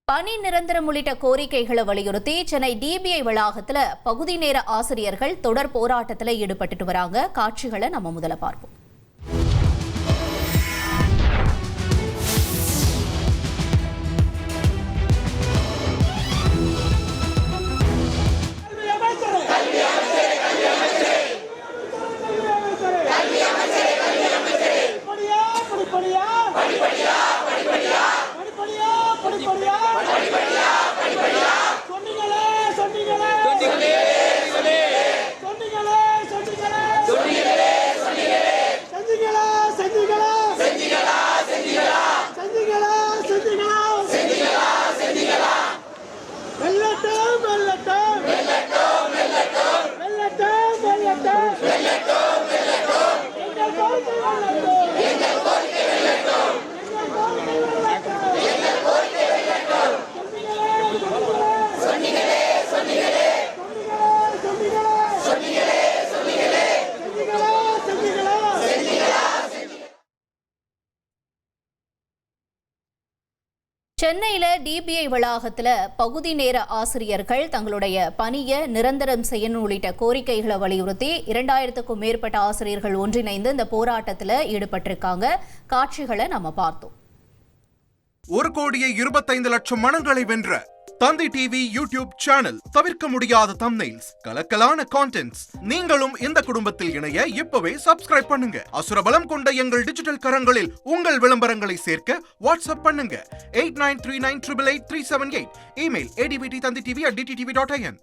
பணி நிரந்தரம் உள்ளிட்ட கோரிக்கைகளை வலியுறுத்தி சென்னை டிபிஐ வளாகத்தில் பகுதி நேர ஆசிரியர்கள் தொடர் போராட்டத்தில் ஈடுபட்டு வராங்க. காட்சிகளை நம்ம முதல்ல பார்ப்போம். சென்னையில டிபிஐ வளாகத்தில் பகுதி நேர ஆசிரியர்கள் தங்களுடைய பணியை நிரந்தரம் செய்யணும் உள்ளிட்ட கோரிக்கைகளை வலியுறுத்தி 2000க்கும் மேற்பட்ட ஆசிரியர்கள் ஒன்றிணைந்து இந்த போராட்டத்தில் ஈடுபட்டிருக்காங்க. காட்சிகளை நம்ம பார்த்தோம். 1,25,00,000 மனங்களை வென்ற தந்தி டிவி யூடியூப் சேனல். தவிர்க்க முடியாத தம்ப்நெயில்ஸ், கலக்கலான கான்டென்ட்ஸ். நீங்களும் இந்த குடும்பத்தில் இணைய இப்பவே சப்ஸ்கிரைப் பண்ணுங்க. அசுரபலம் கொண்ட எங்கள் டிஜிட்டல் கரங்களில் உங்கள் விளம்பரங்களை சேர்க்க வாட்ஸ்அப் பண்ணுங்க. 8939888378. Email advttanditv@dttv.in.